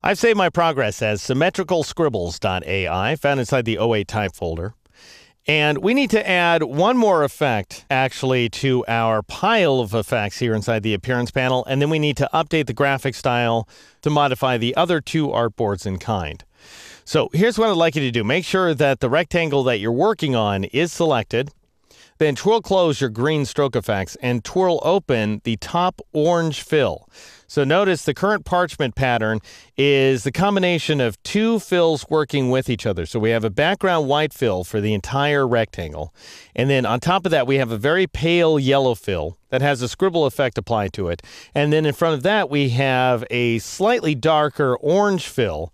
I've saved my progress as symmetricalscribbles.ai, found inside the O8 type folder. And we need to add one more effect, actually, to our pile of effects here inside the appearance panel. And then we need to update the graphic style to modify the other two artboards in kind. So here's what I'd like you to do. Make sure that the rectangle that you're working on is selected. Then twirl close your green stroke effects and twirl open the top orange fill. So notice the current parchment pattern is the combination of two fills working with each other. So we have a background white fill for the entire rectangle. And then on top of that, we have a very pale yellow fill that has a scribble effect applied to it. And then in front of that, we have a slightly darker orange fill,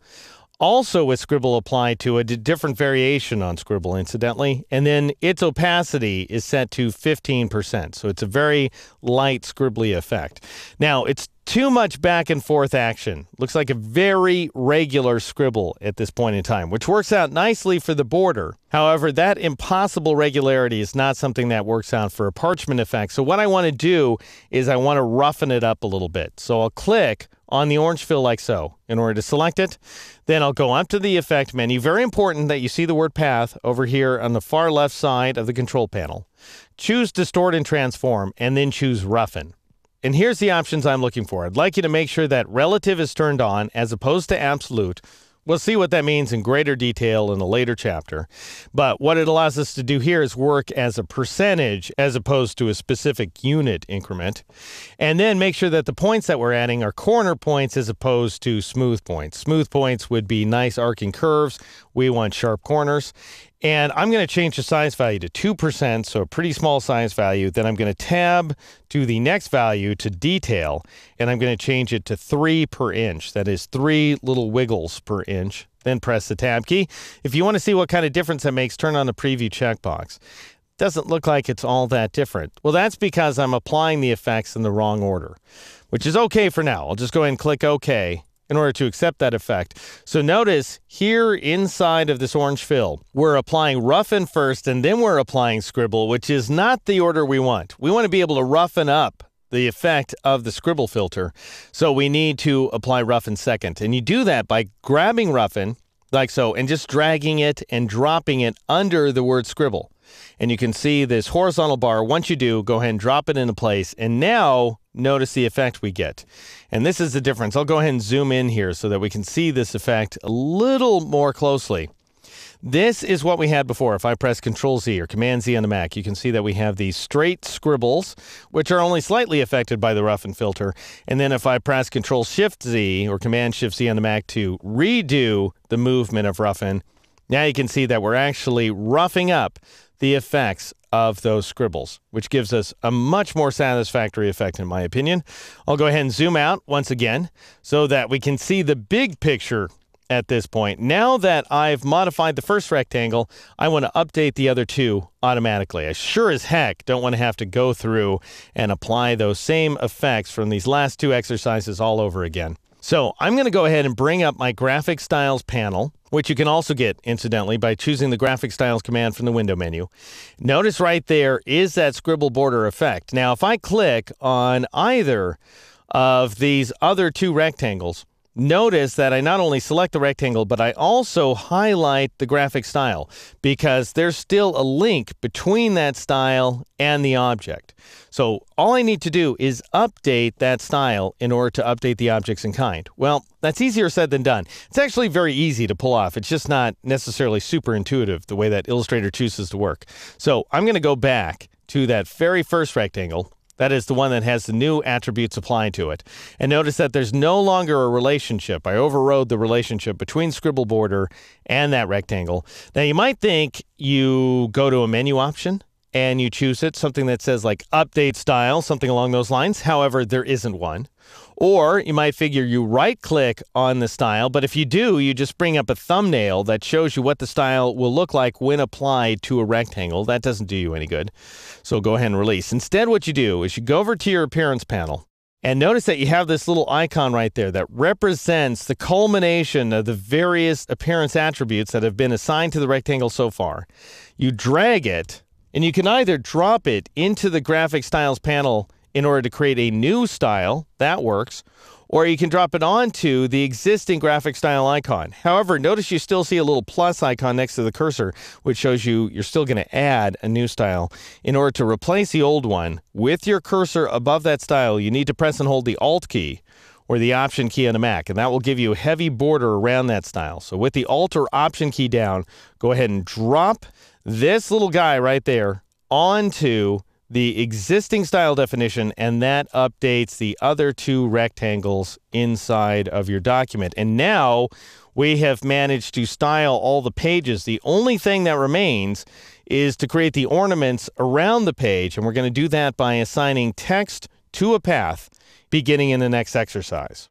also with scribble applied to it, a different variation on scribble, incidentally. And then its opacity is set to 15%. So it's a very light scribbly effect. Now, it's too much back and forth action. Looks like a very regular scribble at this point in time, which works out nicely for the border. However, that impossible regularity is not something that works out for a parchment effect. So what I want to do is I want to roughen it up a little bit. So I'll click on the orange fill like so in order to select it. Then I'll go up to the effect menu. Very important that you see the word path over here on the far left side of the control panel. Choose distort and transform and then choose roughen. And here's the options I'm looking for. I'd like you to make sure that relative is turned on as opposed to absolute. We'll see what that means in greater detail in a later chapter. But what it allows us to do here is work as a percentage as opposed to a specific unit increment. And then make sure that the points that we're adding are corner points as opposed to smooth points. Smooth points would be nice arcing curves. We want sharp corners. And I'm going to change the size value to 2%, so a pretty small size value. Then I'm going to tab to the next value to detail, and I'm going to change it to 3 per inch. That is 3 little wiggles per inch. Then press the tab key. If you want to see what kind of difference that makes, turn on the preview checkbox. Doesn't look like it's all that different. Well, that's because I'm applying the effects in the wrong order, which is okay for now. I'll just go ahead and click OK in order to accept that effect. So notice here inside of this orange fill, we're applying roughen first and then we're applying scribble, which is not the order we want. We want to be able to roughen up the effect of the scribble filter. So we need to apply roughen second. And you do that by grabbing roughen like so and just dragging it and dropping it under the word scribble. And you can see this horizontal bar. Once you do, go ahead and drop it into place. And now notice the effect we get. And this is the difference. I'll go ahead and zoom in here so that we can see this effect a little more closely. This is what we had before. If I press Control-Z or Command-Z on the Mac, you can see that we have these straight scribbles, which are only slightly affected by the roughen filter. And then if I press Control-Shift-Z or Command-Shift-Z on the Mac to redo the movement of roughen, now you can see that we're actually roughing up the effects of those scribbles, which gives us a much more satisfactory effect, in my opinion. I'll go ahead and zoom out once again so that we can see the big picture at this point. Now that I've modified the first rectangle, I want to update the other two automatically. I sure as heck don't want to have to go through and apply those same effects from these last two exercises all over again. So I'm going to go ahead and bring up my Graphic Styles panel, which you can also get, incidentally, by choosing the Graphic Styles command from the window menu. Notice right there is that scribble border effect. Now, if I click on either of these other two rectangles, notice that I not only select the rectangle, but I also highlight the graphic style because there's still a link between that style and the object. So all I need to do is update that style in order to update the objects in kind. Well, that's easier said than done. It's actually very easy to pull off. It's just not necessarily super intuitive the way that Illustrator chooses to work. So I'm going to go back to that very first rectangle. That is the one that has the new attributes applied to it. And notice that there's no longer a relationship. I overrode the relationship between scribble border and that rectangle. Now, you might think you go to a menu option and you choose it, something that says like update style, something along those lines. However, there isn't one. Or you might figure you right-click on the style, but if you do, you just bring up a thumbnail that shows you what the style will look like when applied to a rectangle. That doesn't do you any good. So go ahead and release. Instead, what you do is you go over to your appearance panel, and notice that you have this little icon right there that represents the culmination of the various appearance attributes that have been assigned to the rectangle so far. You drag it, and you can either drop it into the Graphic Styles panel in order to create a new style, that works, or you can drop it onto the existing graphic style icon. However, notice you still see a little plus icon next to the cursor, which shows you're still going to add a new style. In order to replace the old one, with your cursor above that style, you need to press and hold the Alt key or the Option key on a Mac, and that will give you a heavy border around that style. So with the Alt or Option key down, go ahead and drop this little guy right there onto the existing style definition, and that updates the other two rectangles inside of your document. And now we have managed to style all the pages. The only thing that remains is to create the ornaments around the page, and we're going to do that by assigning text to a path beginning in the next exercise.